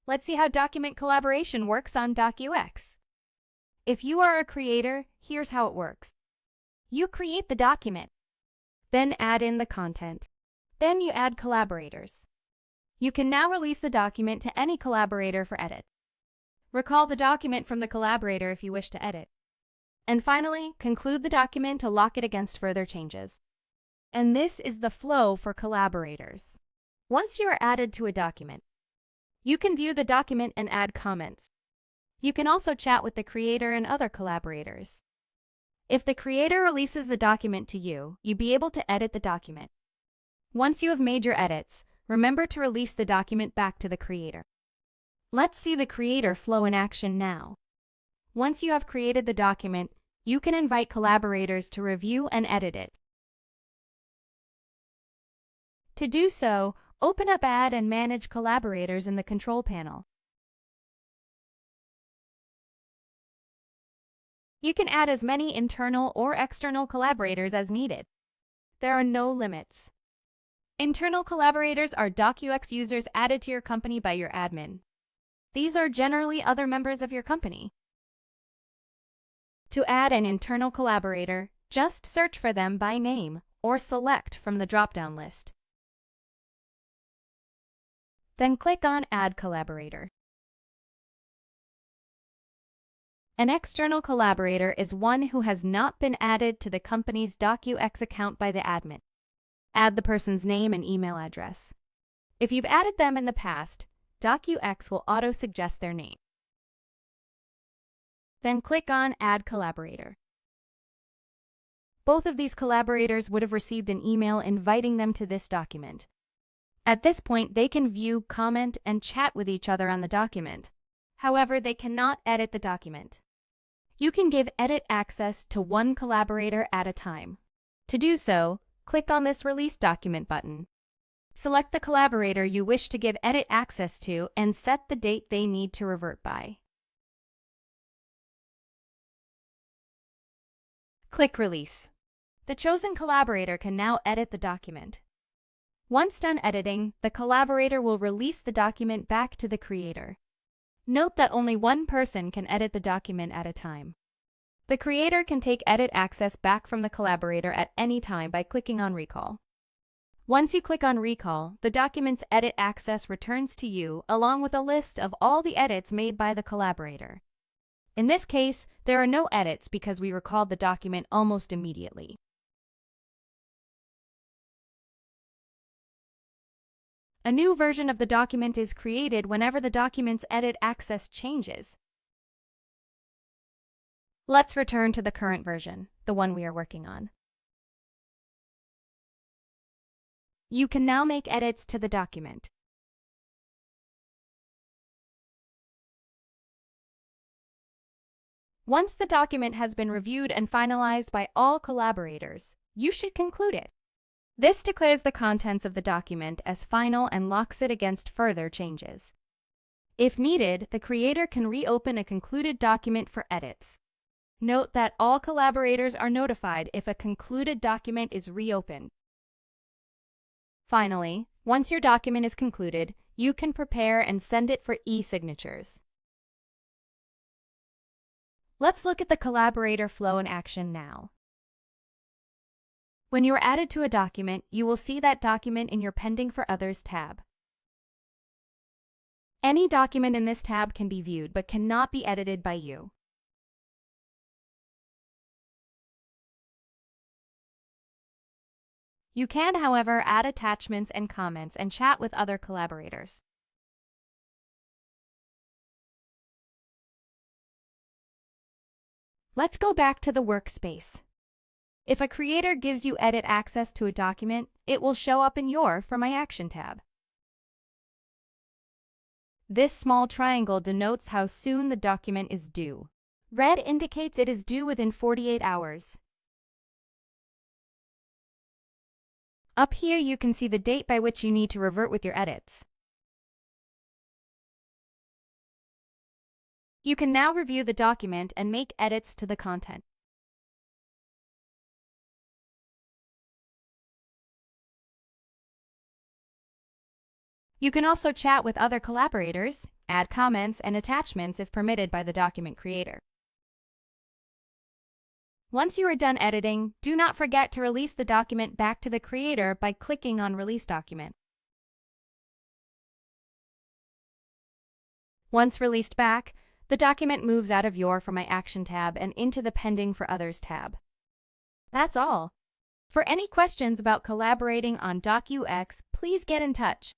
Let's see how document collaboration works on DocuX. If you are a creator, here's how it works. You create the document, then add in the content. Then you add collaborators. You can now release the document to any collaborator for edit. Recall the document from the collaborator if you wish to edit. And finally, conclude the document to lock it against further changes. And this is the flow for collaborators. Once you are added to a document, you can view the document and add comments. You can also chat with the creator and other collaborators. If the creator releases the document to you, you'll be able to edit the document. Once you have made your edits, remember to release the document back to the creator. Let's see the creator flow in action now. Once you have created the document, you can invite collaborators to review and edit it. To do so, open up Add and Manage Collaborators in the Control panel. You can add as many internal or external collaborators as needed. There are no limits. Internal collaborators are DocuX users added to your company by your admin. These are generally other members of your company. To add an internal collaborator, just search for them by name or select from the drop-down list. Then click on Add Collaborator. An external collaborator is one who has not been added to the company's DocuX account by the admin. Add the person's name and email address. If you've added them in the past, DocuX will auto-suggest their name. Then click on Add Collaborator. Both of these collaborators would have received an email inviting them to this document. At this point, they can view, comment, and chat with each other on the document. However, they cannot edit the document. You can give edit access to one collaborator at a time. To do so, click on this Release Document button. Select the collaborator you wish to give edit access to and set the date they need to revert by. Click Release. The chosen collaborator can now edit the document. Once done editing, the collaborator will release the document back to the creator. Note that only one person can edit the document at a time. The creator can take edit access back from the collaborator at any time by clicking on Recall. Once you click on Recall, the document's edit access returns to you along with a list of all the edits made by the collaborator. In this case, there are no edits because we recalled the document almost immediately. A new version of the document is created whenever the document's edit access changes. Let's return to the current version, the one we are working on. You can now make edits to the document. Once the document has been reviewed and finalized by all collaborators, you should conclude it. This declares the contents of the document as final and locks it against further changes. If needed, the creator can reopen a concluded document for edits. Note that all collaborators are notified if a concluded document is reopened. Finally, once your document is concluded, you can prepare and send it for e-signatures. Let's look at the collaborator flow in action now. When you are added to a document, you will see that document in your Pending for Others tab. Any document in this tab can be viewed but cannot be edited by you. You can, however, add attachments and comments and chat with other collaborators. Let's go back to the workspace. If a creator gives you edit access to a document, it will show up in your For My Action tab. This small triangle denotes how soon the document is due. Red indicates it is due within 48 hours. Up here you can see the date by which you need to revert with your edits. You can now review the document and make edits to the content. You can also chat with other collaborators, Add comments and attachments if permitted by the document creator. Once you are done editing, do not forget to release the document back to the creator by clicking on Release Document. Once released back, the document moves out of your For My Action tab and into the Pending for Others tab. That's all. For any questions about collaborating on DocuX, please get in touch.